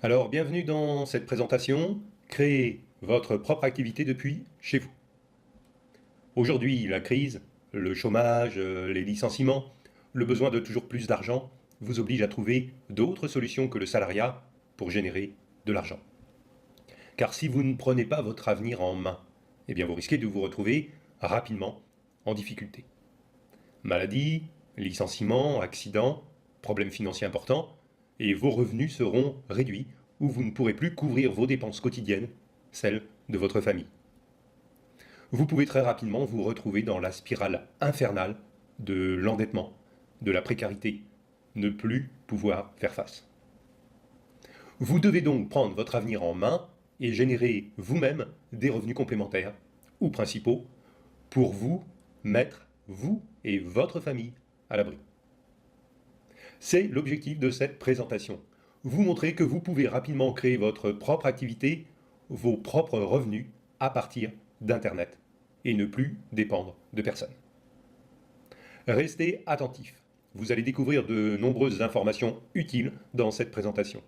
Alors, bienvenue dans cette présentation. Créez votre propre activité depuis chez vous. Aujourd'hui, la crise, le chômage, les licenciements, le besoin de toujours plus d'argent vous oblige à trouver d'autres solutions que le salariat pour générer de l'argent. Car si vous ne prenez pas votre avenir en main, eh bien vous risquez de vous retrouver rapidement en difficulté. Maladie, licenciement, accident, problèmes financiers importants, et vos revenus seront réduits ou vous ne pourrez plus couvrir vos dépenses quotidiennes, celles de votre famille. Vous pouvez très rapidement vous retrouver dans la spirale infernale de l'endettement, de la précarité, ne plus pouvoir faire face. Vous devez donc prendre votre avenir en main et générer vous-même des revenus complémentaires ou principaux pour vous mettre, vous et votre famille, à l'abri. C'est l'objectif de cette présentation. Vous montrer que vous pouvez rapidement créer votre propre activité, vos propres revenus à partir d'Internet et ne plus dépendre de personne. Restez attentifs. Vous allez découvrir de nombreuses informations utiles dans cette présentation.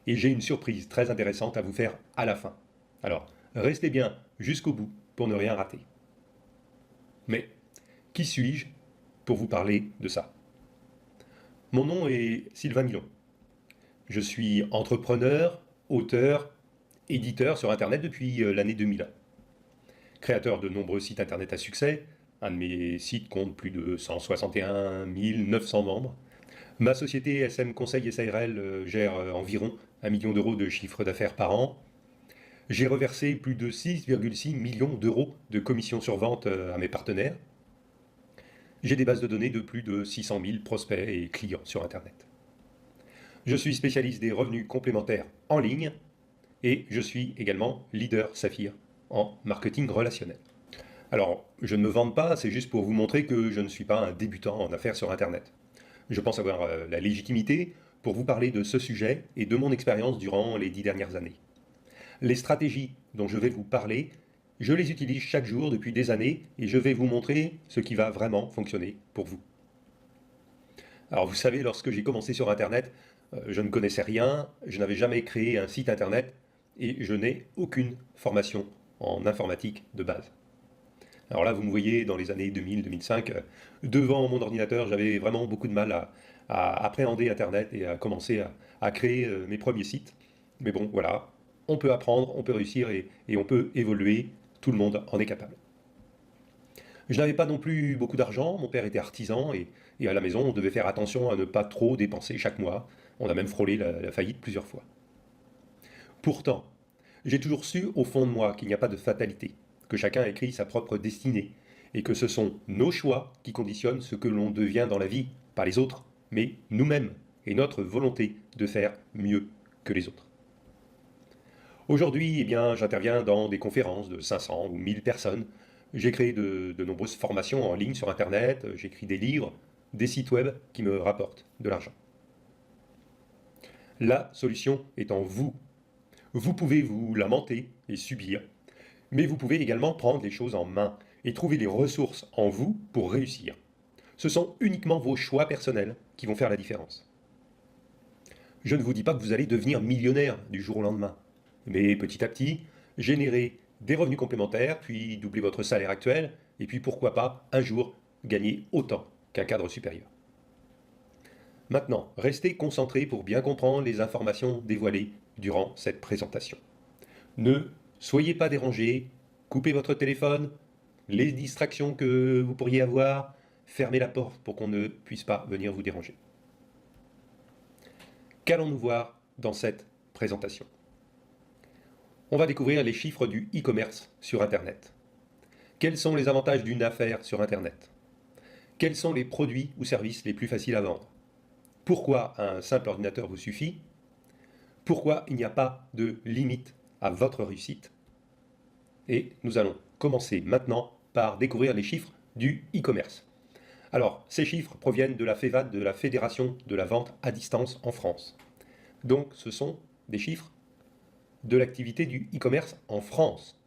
Et j'ai une surprise très intéressante à vous faire à la fin. Alors, restez bien jusqu'au bout pour ne rien rater. Mais, qui suis-je pour vous parler de ça? Mon nom est Sylvain Milon. Je suis entrepreneur, auteur, éditeur sur Internet depuis l'année 2000. Créateur de nombreux sites Internet à succès, un de mes sites compte plus de 161 900 membres. Ma société SM Conseil SARL gère environ 1 million d'euros de chiffre d'affaires par an. J'ai reversé plus de 6,6 millions d'euros de commissions sur vente à mes partenaires. J'ai des bases de données de plus de 600 000 prospects et clients sur Internet. Je suis spécialiste des revenus complémentaires en ligne et je suis également leader Saphir en marketing relationnel. Alors, je ne me vante pas, c'est juste pour vous montrer que je ne suis pas un débutant en affaires sur Internet. Je pense avoir la légitimité pour vous parler de ce sujet et de mon expérience durant les 10 dernières années. Les stratégies dont je vais vous parler, je les utilise chaque jour depuis des années et je vais vous montrer ce qui va vraiment fonctionner pour vous. Alors vous savez, lorsque j'ai commencé sur Internet, je ne connaissais rien, je n'avais jamais créé un site Internet et je n'ai aucune formation en informatique de base. Alors là, vous me voyez dans les années 2000-2005, devant mon ordinateur, j'avais vraiment beaucoup de mal à appréhender Internet et à commencer à créer mes premiers sites. Mais bon, voilà, on peut apprendre, on peut réussir et on peut évoluer, tout le monde en est capable. Je n'avais pas non plus beaucoup d'argent, mon père était artisan et à la maison, on devait faire attention à ne pas trop dépenser chaque mois. On a même frôlé la faillite plusieurs fois. Pourtant, j'ai toujours su au fond de moi qu'il n'y a pas de fatalité, que chacun écrit sa propre destinée, et que ce sont nos choix qui conditionnent ce que l'on devient dans la vie, pas les autres, mais nous-mêmes, et notre volonté de faire mieux que les autres. Aujourd'hui, eh bien, j'interviens dans des conférences de 500 ou 1000 personnes. J'ai créé de nombreuses formations en ligne sur Internet, j'écris des livres, des sites web qui me rapportent de l'argent. La solution est en vous. Vous pouvez vous lamenter et subir, mais vous pouvez également prendre les choses en main et trouver les ressources en vous pour réussir. Ce sont uniquement vos choix personnels qui vont faire la différence. Je ne vous dis pas que vous allez devenir millionnaire du jour au lendemain, mais petit à petit, générer des revenus complémentaires, puis doubler votre salaire actuel, et puis pourquoi pas, un jour, gagner autant qu'un cadre supérieur. Maintenant, restez concentrés pour bien comprendre les informations dévoilées durant cette présentation. Ne soyez pas dérangés, coupez votre téléphone, les distractions que vous pourriez avoir, fermez la porte pour qu'on ne puisse pas venir vous déranger. Qu'allons-nous voir dans cette présentation? On va découvrir les chiffres du e-commerce sur Internet. Quels sont les avantages d'une affaire sur Internet? Quels sont les produits ou services les plus faciles à vendre? Pourquoi un simple ordinateur vous suffit? Pourquoi il n'y a pas de limite à votre réussite? Et nous allons commencer maintenant par découvrir les chiffres du e-commerce. Alors, ces chiffres proviennent de la FEVAD, de la Fédération de la vente à distance en France. Donc, ce sont des chiffres de l'activité du e-commerce en France.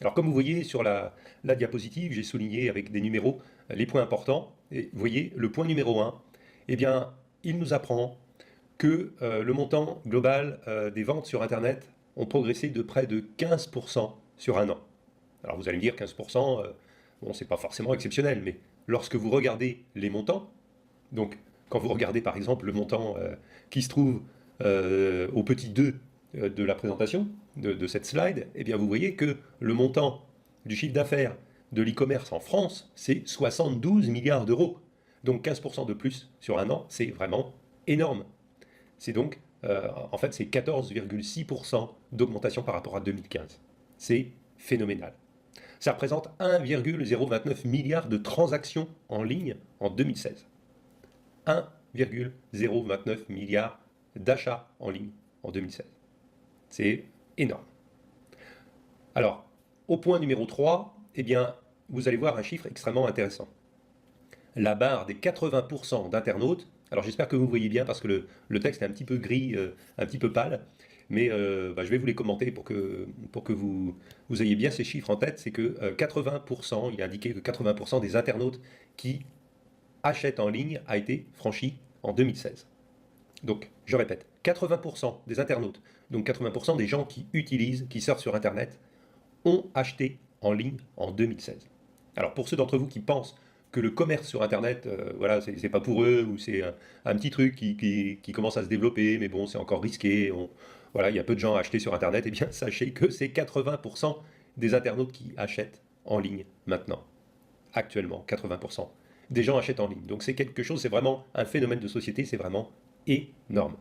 Alors, comme vous voyez sur la diapositive, j'ai souligné avec des numéros les points importants. Et vous voyez, le point numéro 1, eh bien, il nous apprend que le montant global des ventes sur Internet ont progressé de près de 15% sur un an. Alors vous allez me dire 15%, bon, c'est pas forcément exceptionnel, mais lorsque vous regardez les montants, donc quand vous regardez par exemple le montant qui se trouve au petit 2 de la présentation de cette slide, eh bien vous voyez que le montant du chiffre d'affaires de l'e-commerce en France, c'est 72 milliards d'euros. Donc 15% de plus sur un an, c'est vraiment énorme. C'est donc, en fait, c'est 14,6% d'augmentation par rapport à 2015. C'est phénoménal. Ça représente 1,029 milliard de transactions en ligne en 2016. 1,029 milliard d'achats en ligne en 2016. C'est énorme. Alors, au point numéro 3, eh bien, vous allez voir un chiffre extrêmement intéressant. La barre des 80% d'internautes, alors j'espère que vous voyez bien parce que le texte est un petit peu gris, un petit peu pâle, mais je vais vous les commenter pour que vous ayez bien ces chiffres en tête. C'est que 80%, il est indiqué que 80% des internautes qui achètent en ligne a été franchi en 2016. Donc, je répète, 80% des internautes, donc 80% des gens qui utilisent, qui surfent sur Internet, ont acheté en ligne en 2016. Alors, pour ceux d'entre vous qui pensent que le commerce sur Internet, voilà, c'est pas pour eux, ou c'est un petit truc qui commence à se développer, mais bon, c'est encore risqué, voilà, il y a peu de gens à acheter sur Internet, eh bien, sachez que c'est 80% des internautes qui achètent en ligne maintenant. Actuellement, 80% des gens achètent en ligne. Donc c'est quelque chose, c'est vraiment un phénomène de société, c'est vraiment énorme.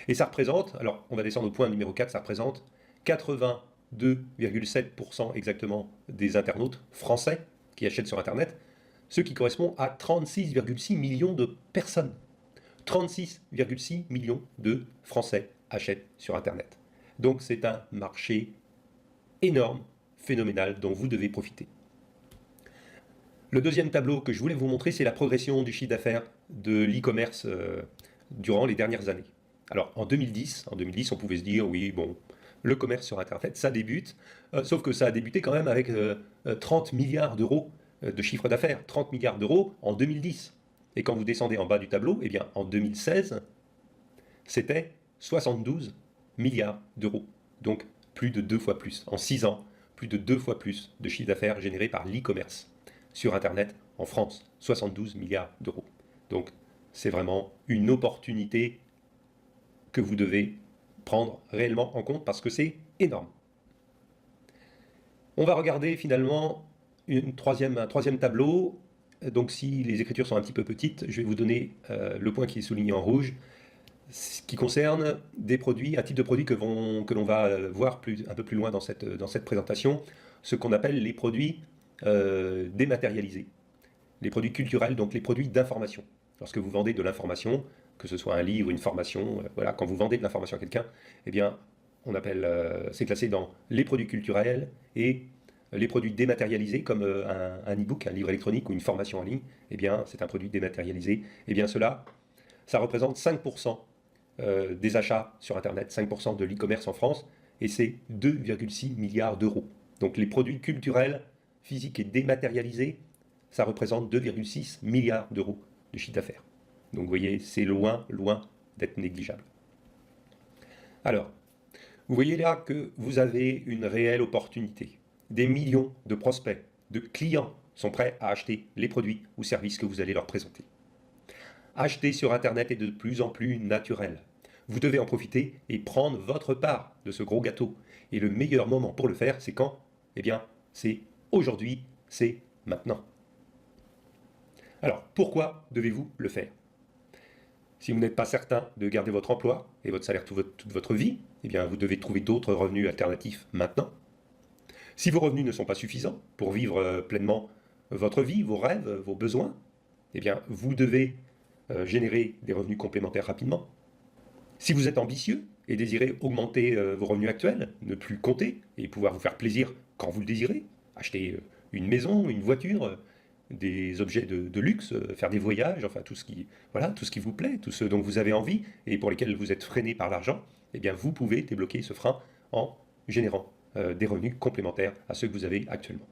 Et ça représente, alors on va descendre au point numéro 4, ça représente 82,7% exactement des internautes français qui achètent sur Internet, ce qui correspond à 36,6 millions de personnes. 36,6 millions de Français achètent sur Internet. Donc c'est un marché énorme, phénoménal, dont vous devez profiter. Le deuxième tableau que je voulais vous montrer, c'est la progression du chiffre d'affaires de l'e-commerce durant les dernières années. Alors en 2010, on pouvait se dire, oui, bon, le commerce sur Internet, ça débute, sauf que ça a débuté quand même avec 30 milliards d'euros de chiffre d'affaires, 30 milliards d'euros en 2010. Et quand vous descendez en bas du tableau, eh bien en 2016, c'était 72 milliards d'euros. Donc plus de 2 fois plus. En 6 ans, plus de 2 fois plus de chiffre d'affaires généré par l'e-commerce sur Internet en France. 72 milliards d'euros. Donc c'est vraiment une opportunité que vous devez prendre réellement en compte parce que c'est énorme. On va regarder finalement un troisième tableau. Donc si les écritures sont un petit peu petites, je vais vous donner le point qui est souligné en rouge, qui concerne des produits, un type de produit que l'on va voir un peu plus loin dans cette présentation, ce qu'on appelle les produits dématérialisés. Les produits culturels, donc les produits d'information. Lorsque vous vendez de l'information, que ce soit un livre, une formation, voilà, quand vous vendez de l'information à quelqu'un, eh bien, c'est classé dans les produits culturels et les produits dématérialisés comme un e-book, un livre électronique ou une formation en ligne, eh bien, c'est un produit dématérialisé. Eh bien, ça représente 5% des achats sur Internet, 5% de l'e-commerce en France, et c'est 2,6 milliards d'euros. Donc les produits culturels, physiques et dématérialisés, ça représente 2,6 milliards d'euros de chiffre d'affaires. Donc vous voyez, c'est loin, loin d'être négligeable. Alors, vous voyez là que vous avez une réelle opportunité. Des millions de prospects, de clients sont prêts à acheter les produits ou services que vous allez leur présenter. Acheter sur Internet est de plus en plus naturel. Vous devez en profiter et prendre votre part de ce gros gâteau. Et le meilleur moment pour le faire, c'est quand? Eh bien, c'est aujourd'hui, c'est maintenant. Alors, pourquoi devez-vous le faire? Si vous n'êtes pas certain de garder votre emploi et votre salaire toute votre vie, eh bien, vous devez trouver d'autres revenus alternatifs maintenant. Si vos revenus ne sont pas suffisants pour vivre pleinement votre vie, vos rêves, vos besoins, eh bien, vous devez générer des revenus complémentaires rapidement. Si vous êtes ambitieux et désirez augmenter vos revenus actuels, ne plus compter et pouvoir vous faire plaisir quand vous le désirez, acheter une maison, une voiture, des objets de luxe, faire des voyages, enfin tout ce qui vous plaît, tout ce dont vous avez envie et pour lesquels vous êtes freiné par l'argent, eh bien vous pouvez débloquer ce frein en générant des revenus complémentaires à ceux que vous avez actuellement.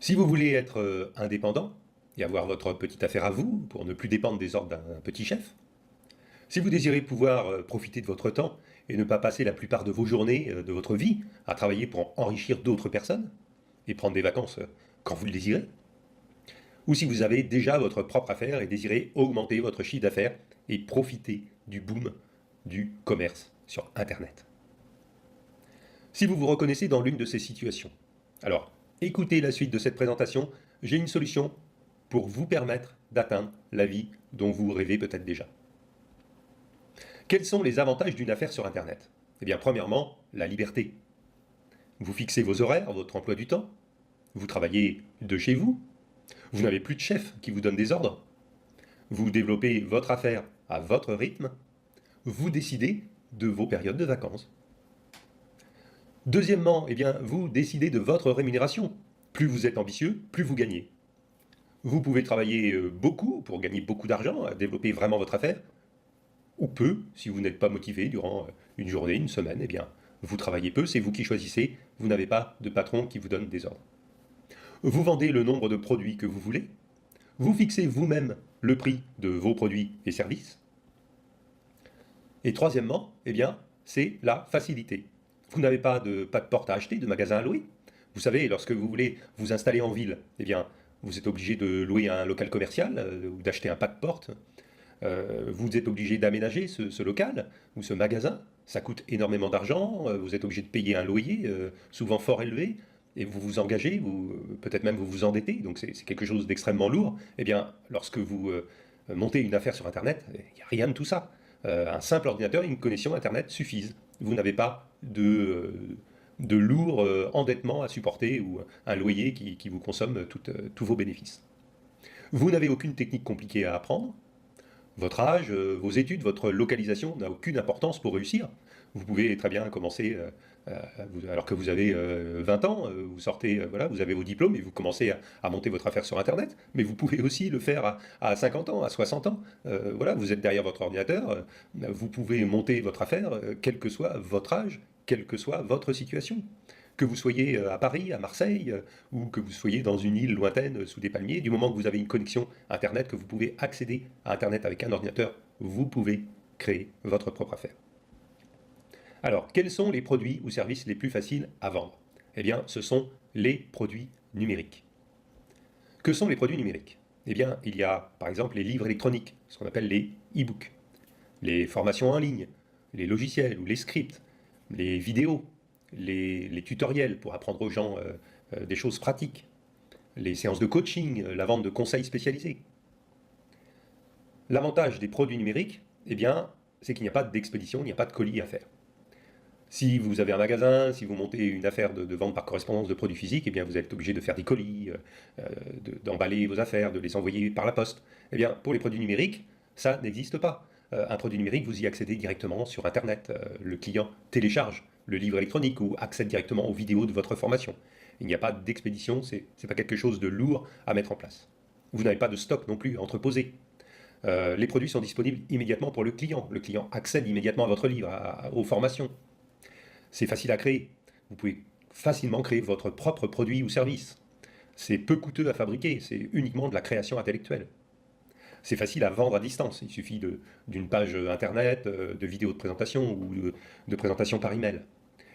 Si vous voulez être indépendant et avoir votre petite affaire à vous pour ne plus dépendre des ordres d'un petit chef, Si vous désirez pouvoir profiter de votre temps et ne pas passer la plupart de vos journées, de votre vie, à travailler pour enrichir d'autres personnes et prendre des vacances quand vous le désirez, ou si vous avez déjà votre propre affaire et désirez augmenter votre chiffre d'affaires et profiter du boom du commerce sur Internet. Si vous vous reconnaissez dans l'une de ces situations, alors écoutez la suite de cette présentation, j'ai une solution pour vous permettre d'atteindre la vie dont vous rêvez peut-être déjà. Quels sont les avantages d'une affaire sur Internet? Eh bien, premièrement, la liberté. Vous fixez vos horaires, votre emploi du temps, vous travaillez de chez vous, vous n'avez plus de chef qui vous donne des ordres, vous développez votre affaire à votre rythme, vous décidez de vos périodes de vacances. Deuxièmement, eh bien, vous décidez de votre rémunération. Plus vous êtes ambitieux, plus vous gagnez. Vous pouvez travailler beaucoup pour gagner beaucoup d'argent, développer vraiment votre affaire, ou peu, si vous n'êtes pas motivé durant une journée, une semaine, eh bien, vous travaillez peu, c'est vous qui choisissez, vous n'avez pas de patron qui vous donne des ordres. Vous vendez le nombre de produits que vous voulez, vous fixez vous-même le prix de vos produits et services. Et troisièmement, eh bien, c'est la facilité. Vous n'avez pas de porte à acheter, de magasin à louer. Vous savez, lorsque vous voulez vous installer en ville, eh bien, vous êtes obligé de louer un local commercial ou d'acheter un pas de porte. Vous êtes obligé d'aménager ce local ou ce magasin. Ça coûte énormément d'argent. Vous êtes obligé de payer un loyer, souvent fort élevé. Et vous vous engagez, peut-être même vous vous endettez. Donc c'est quelque chose d'extrêmement lourd. Eh bien, lorsque vous montez une affaire sur Internet, il n'y a rien de tout ça. Un simple ordinateur et une connexion Internet suffisent. Vous n'avez pas de lourd endettement à supporter ou un loyer qui vous consomme tous vos bénéfices. Vous n'avez aucune technique compliquée à apprendre. Votre âge, vos études, votre localisation n'a aucune importance pour réussir. Vous pouvez très bien commencer, alors que vous avez 20 ans, vous sortez, voilà, vous avez vos diplômes et vous commencez à monter votre affaire sur Internet, mais vous pouvez aussi le faire à 50 ans, à 60 ans. Voilà, vous êtes derrière votre ordinateur, vous pouvez monter votre affaire, quel que soit votre âge, quelle que soit votre situation. Que vous soyez à Paris, à Marseille, ou que vous soyez dans une île lointaine sous des palmiers, du moment que vous avez une connexion Internet, que vous pouvez accéder à Internet avec un ordinateur, vous pouvez créer votre propre affaire. Alors, quels sont les produits ou services les plus faciles à vendre? Eh bien, ce sont les produits numériques. Que sont les produits numériques? Eh bien, il y a par exemple les livres électroniques, ce qu'on appelle les e-books, les formations en ligne, les logiciels ou les scripts, les vidéos, les tutoriels pour apprendre aux gens des choses pratiques, les séances de coaching, la vente de conseils spécialisés. L'avantage des produits numériques, eh bien, c'est qu'il n'y a pas d'expédition, il n'y a pas de colis à faire. Si vous avez un magasin, si vous montez une affaire de vente par correspondance de produits physiques, eh bien, vous êtes obligé de faire des colis, d'emballer vos affaires, de les envoyer par la poste. Eh bien, pour les produits numériques, ça n'existe pas. Un produit numérique, vous y accédez directement sur Internet. Le client télécharge le livre électronique ou accède directement aux vidéos de votre formation. Il n'y a pas d'expédition, c'est pas quelque chose de lourd à mettre en place. Vous n'avez pas de stock non plus à entreposer. Les produits sont disponibles immédiatement pour le client. Le client accède immédiatement à votre livre, aux formations. C'est facile à créer. Vous pouvez facilement créer votre propre produit ou service. C'est peu coûteux à fabriquer, c'est uniquement de la création intellectuelle. C'est facile à vendre à distance, il suffit d'une page internet, de vidéos de présentation ou de présentation par email.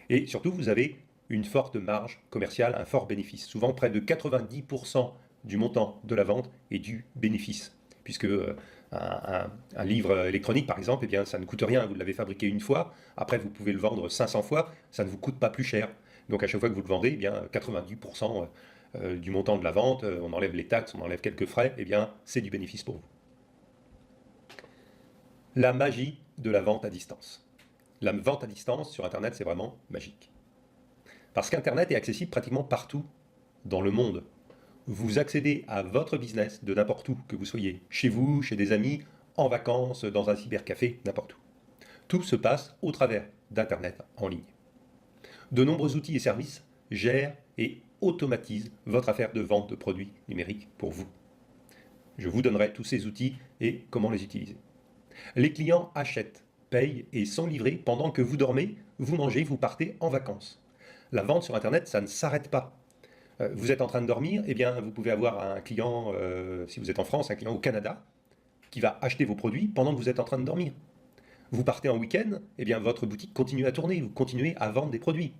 Et surtout, vous avez une forte marge commerciale, un fort bénéfice. Souvent, près de 90% du montant de la vente est du bénéfice. Puisque un livre électronique, par exemple, eh bien, ça ne coûte rien. Vous l'avez fabriqué une fois, après vous pouvez le vendre 500 fois, ça ne vous coûte pas plus cher. Donc à chaque fois que vous le vendez, eh bien, 90% du montant de la vente, on enlève les taxes, on enlève quelques frais, eh bien, c'est du bénéfice pour vous. La magie de la vente à distance. La vente à distance sur Internet, c'est vraiment magique. Parce qu'Internet est accessible pratiquement partout dans le monde. Vous accédez à votre business de n'importe où, que vous soyez chez vous, chez des amis, en vacances, dans un cybercafé, n'importe où. Tout se passe au travers d'Internet en ligne. De nombreux outils et services gèrent et automatisent votre affaire de vente de produits numériques pour vous. Je vous donnerai tous ces outils et comment les utiliser. Les clients achètent, payent et sont livrés pendant que vous dormez, vous mangez, vous partez en vacances. La vente sur Internet, ça ne s'arrête pas. Vous êtes en train de dormir, eh bien, vous pouvez avoir un client, si vous êtes en France, un client au Canada, qui va acheter vos produits pendant que vous êtes en train de dormir. Vous partez en week-end, eh bien votre boutique continue à tourner, vous continuez à vendre des produits.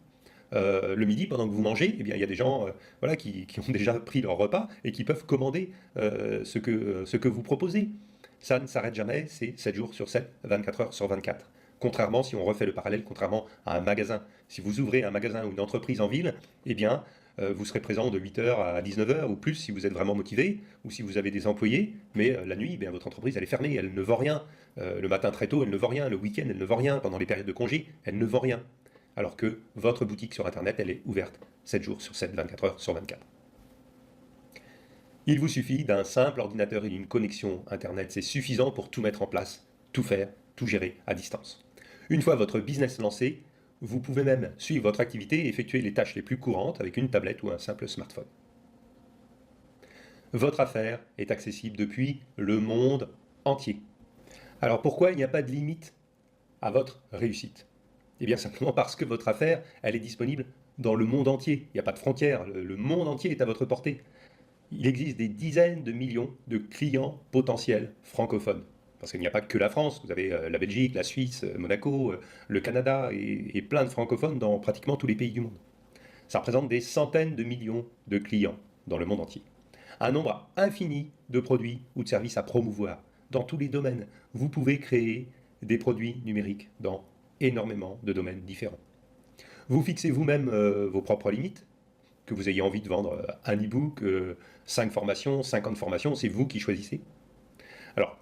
Le midi, pendant que vous mangez, eh bien, il y a des gens voilà, qui ont déjà pris leur repas et qui peuvent commander ce que vous proposez. Ça ne s'arrête jamais, c'est 7 jours sur 7, 24 heures sur 24. Contrairement, si on refait le parallèle, contrairement à un magasin. Si vous ouvrez un magasin ou une entreprise en ville, eh bien, vous serez présent de 8 heures à 19 heures ou plus si vous êtes vraiment motivé ou si vous avez des employés, mais la nuit, eh bien, votre entreprise elle est fermée, elle ne vend rien. Le matin très tôt, elle ne vend rien. Le week-end, elle ne vend rien. Pendant les périodes de congé, elle ne vend rien. Alors que votre boutique sur Internet, elle est ouverte 7 jours sur 7, 24 heures sur 24. Il vous suffit d'un simple ordinateur et d'une connexion Internet. C'est suffisant pour tout mettre en place, tout faire, tout gérer à distance. Une fois votre business lancé, vous pouvez même suivre votre activité et effectuer les tâches les plus courantes avec une tablette ou un simple smartphone. Votre affaire est accessible depuis le monde entier. Alors pourquoi il n'y a pas de limite à votre réussite? Eh bien simplement parce que votre affaire, elle est disponible dans le monde entier. Il n'y a pas de frontières, le monde entier est à votre portée. Il existe des dizaines de millions de clients potentiels francophones. Parce qu'il n'y a pas que la France, vous avez la Belgique, la Suisse, Monaco, le Canada et plein de francophones dans pratiquement tous les pays du monde. Ça représente des centaines de millions de clients dans le monde entier. Un nombre infini de produits ou de services à promouvoir dans tous les domaines. Vous pouvez créer des produits numériques dans énormément de domaines différents. Vous fixez vous-même vos propres limites, que vous ayez envie de vendre un e-book, 5 formations, 50 formations, c'est vous qui choisissez. Alors,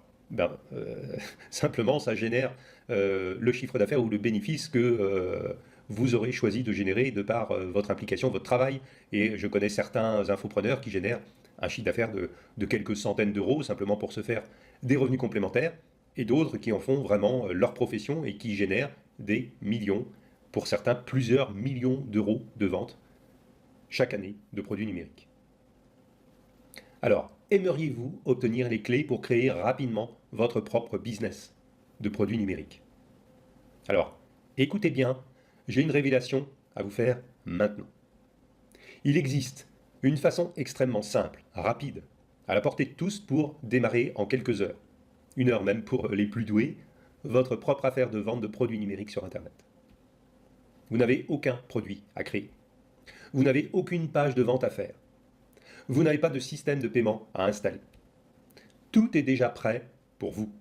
simplement, ça génère le chiffre d'affaires ou le bénéfice que vous aurez choisi de générer de par votre implication, votre travail. Et je connais certains infopreneurs qui génèrent un chiffre d'affaires de quelques centaines d'euros simplement pour se faire des revenus complémentaires, et d'autres qui en font vraiment leur profession et qui génèrent des millions, pour certains plusieurs millions d'euros de ventes chaque année de produits numériques. Alors, aimeriez-vous obtenir les clés pour créer rapidement votre propre business de produits numériques? Alors, écoutez bien, j'ai une révélation à vous faire maintenant. Il existe une façon extrêmement simple, rapide, à la portée de tous pour démarrer en quelques heures, une heure même pour les plus doués, votre propre affaire de vente de produits numériques sur Internet. Vous n'avez aucun produit à créer. Vous n'avez aucune page de vente à faire. Vous n'avez pas de système de paiement à installer. Tout est déjà prêt pour vous.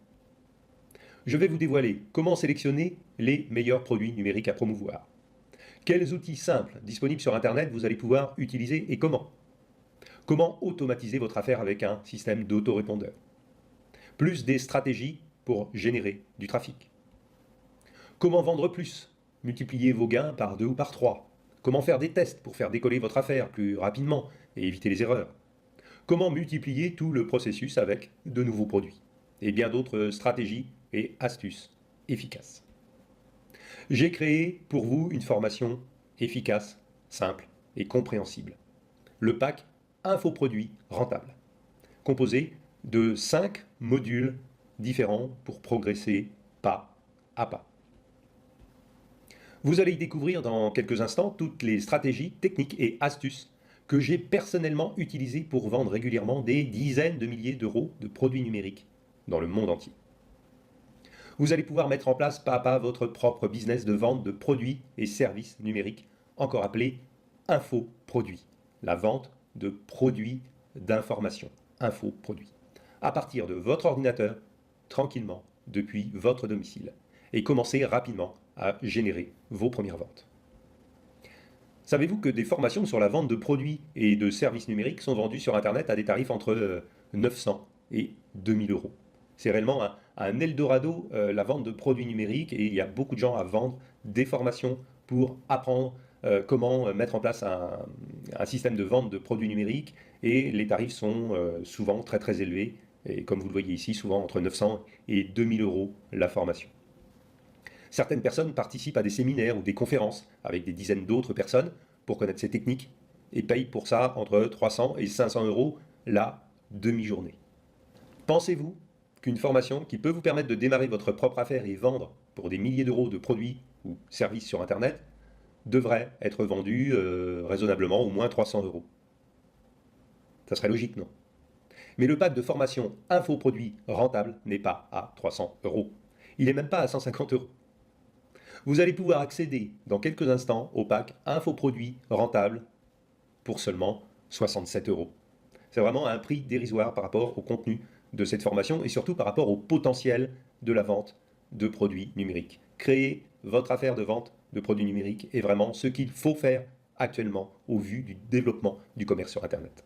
Je vais vous dévoiler comment sélectionner les meilleurs produits numériques à promouvoir. Quels outils simples disponibles sur Internet vous allez pouvoir utiliser et comment? Comment automatiser votre affaire avec un système d'autorépondeur? Plus des stratégies pour générer du trafic. Comment vendre plus? Multiplier vos gains par 2 ou par 3. Comment faire des tests pour faire décoller votre affaire plus rapidement et éviter les erreurs? Comment multiplier tout le processus avec de nouveaux produits? Et bien d'autres stratégies et astuces efficaces. J'ai créé pour vous une formation efficace, simple et compréhensible. Le pack Infoproduits rentable, composé de 5 modules différents pour progresser pas à pas. Vous allez y découvrir dans quelques instants toutes les stratégies, techniques et astuces que j'ai personnellement utilisées pour vendre régulièrement des dizaines de milliers d'euros de produits numériques dans le monde entier. Vous allez pouvoir mettre en place pas à pas votre propre business de vente de produits et services numériques, encore appelé infoproduits, la vente de produits d'information, infoproduits, à partir de votre ordinateur, tranquillement, depuis votre domicile, et commencer rapidement à générer vos premières ventes. Savez-vous que des formations sur la vente de produits et de services numériques sont vendues sur Internet à des tarifs entre 900 et 2000 euros? C'est réellement un Eldorado, la vente de produits numériques, et il y a beaucoup de gens à vendre des formations pour apprendre comment mettre en place un système de vente de produits numériques, et les tarifs sont souvent très très élevés, et comme vous le voyez ici, souvent entre 900 et 2000 euros la formation. Certaines personnes participent à des séminaires ou des conférences avec des dizaines d'autres personnes pour connaître ces techniques et payent pour ça entre 300 et 500 euros la demi-journée. Pensez-vous qu'une formation qui peut vous permettre de démarrer votre propre affaire et vendre pour des milliers d'euros de produits ou services sur Internet devrait être vendue raisonnablement au moins 300 euros? Ça serait logique, non? Mais le pack de formation infoproduits rentable n'est pas à 300 euros. Il n'est même pas à 150 euros. Vous allez pouvoir accéder dans quelques instants au pack infoproduits rentable pour seulement 67 euros. C'est vraiment un prix dérisoire par rapport au contenu de cette formation et surtout par rapport au potentiel de la vente de produits numériques. Créer votre affaire de vente de produits numériques est vraiment ce qu'il faut faire actuellement au vu du développement du commerce sur Internet.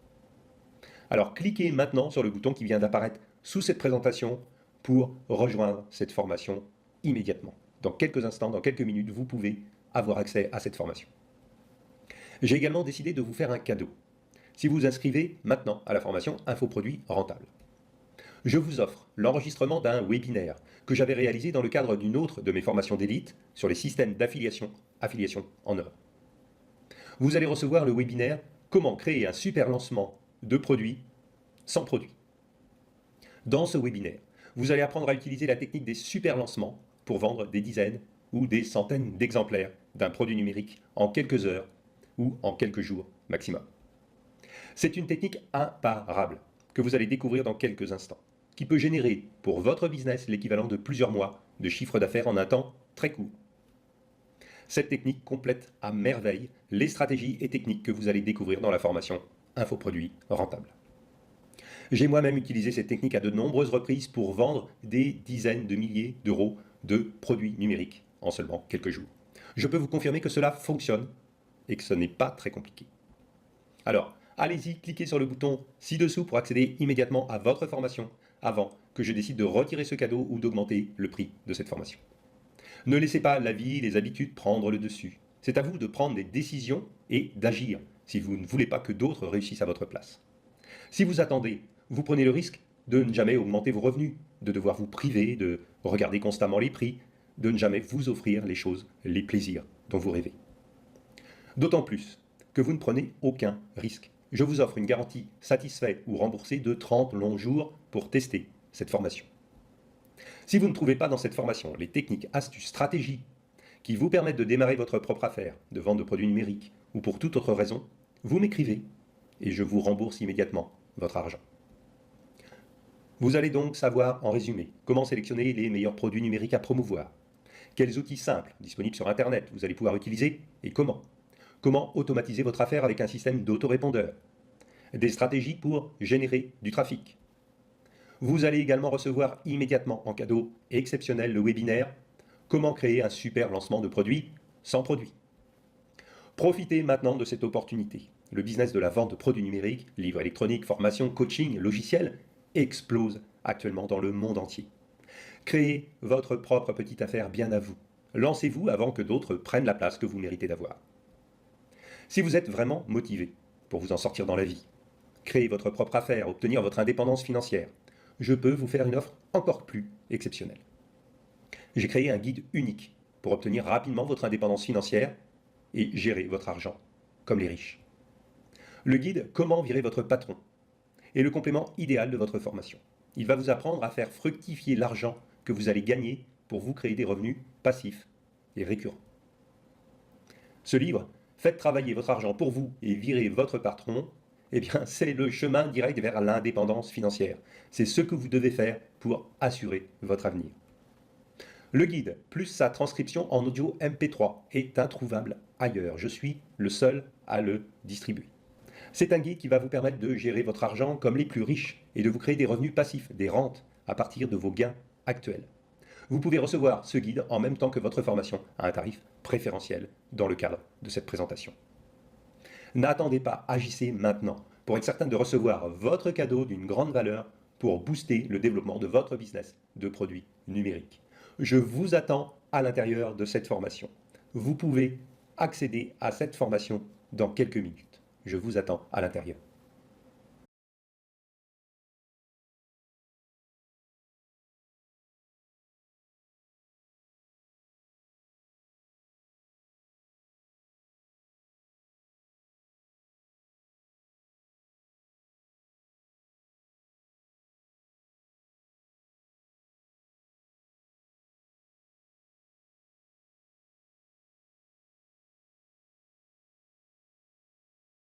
Alors cliquez maintenant sur le bouton qui vient d'apparaître sous cette présentation pour rejoindre cette formation immédiatement. Dans quelques instants, dans quelques minutes, vous pouvez avoir accès à cette formation. J'ai également décidé de vous faire un cadeau si vous vous inscrivez maintenant à la formation Infoproduits Rentable. Je vous offre l'enregistrement d'un webinaire que j'avais réalisé dans le cadre d'une autre de mes formations d'élite sur les systèmes d'affiliation, affiliation en or. Vous allez recevoir le webinaire Comment créer un super lancement de produits sans produit. Dans ce webinaire, vous allez apprendre à utiliser la technique des super lancements pour vendre des dizaines ou des centaines d'exemplaires d'un produit numérique en quelques heures ou en quelques jours maximum. C'est une technique imparable que vous allez découvrir dans quelques instants, qui peut générer pour votre business l'équivalent de plusieurs mois de chiffre d'affaires en un temps très court. Cette technique complète à merveille les stratégies et techniques que vous allez découvrir dans la formation Infoproduits Rentable. J'ai moi-même utilisé cette technique à de nombreuses reprises pour vendre des dizaines de milliers d'euros de produits numériques en seulement quelques jours. Je peux vous confirmer que cela fonctionne et que ce n'est pas très compliqué. Alors, allez-y, cliquez sur le bouton ci-dessous pour accéder immédiatement à votre formation avant que je décide de retirer ce cadeau ou d'augmenter le prix de cette formation. Ne laissez pas la vie, les habitudes prendre le dessus. C'est à vous de prendre des décisions et d'agir si vous ne voulez pas que d'autres réussissent à votre place. Si vous attendez, vous prenez le risque de ne jamais augmenter vos revenus, de devoir vous priver, de regarder constamment les prix, de ne jamais vous offrir les choses, les plaisirs dont vous rêvez. D'autant plus que vous ne prenez aucun risque. Je vous offre une garantie satisfaite ou remboursée de 30 longs jours pour tester cette formation. Si vous ne trouvez pas dans cette formation les techniques, astuces, stratégies qui vous permettent de démarrer votre propre affaire de vente de produits numériques ou pour toute autre raison, vous m'écrivez et je vous rembourse immédiatement votre argent. Vous allez donc savoir, en résumé, comment sélectionner les meilleurs produits numériques à promouvoir, quels outils simples disponibles sur Internet vous allez pouvoir utiliser et comment. Comment automatiser votre affaire avec un système d'autorépondeur. Des stratégies pour générer du trafic. Vous allez également recevoir immédiatement en cadeau exceptionnel le webinaire Comment créer un super lancement de produits sans produit. Profitez maintenant de cette opportunité. Le business de la vente de produits numériques, livres électroniques, formations, coaching, logiciels explose actuellement dans le monde entier. Créez votre propre petite affaire bien à vous. Lancez-vous avant que d'autres prennent la place que vous méritez d'avoir. Si vous êtes vraiment motivé pour vous en sortir dans la vie, créer votre propre affaire, obtenir votre indépendance financière, je peux vous faire une offre encore plus exceptionnelle. J'ai créé un guide unique pour obtenir rapidement votre indépendance financière et gérer votre argent comme les riches. Le guide Comment virer votre patron est le complément idéal de votre formation. Il va vous apprendre à faire fructifier l'argent que vous allez gagner pour vous créer des revenus passifs et récurrents. Ce livre, Faites travailler votre argent pour vous et virer votre patron, eh bien, c'est le chemin direct vers l'indépendance financière. C'est ce que vous devez faire pour assurer votre avenir. Le guide, plus sa transcription en audio MP3, est introuvable ailleurs. Je suis le seul à le distribuer. C'est un guide qui va vous permettre de gérer votre argent comme les plus riches et de vous créer des revenus passifs, des rentes, à partir de vos gains actuels. Vous pouvez recevoir ce guide en même temps que votre formation à un tarif préférentiel dans le cadre de cette présentation. N'attendez pas, agissez maintenant pour être certain de recevoir votre cadeau d'une grande valeur pour booster le développement de votre business de produits numériques. Je vous attends à l'intérieur de cette formation. Vous pouvez accéder à cette formation dans quelques minutes. Je vous attends à l'intérieur.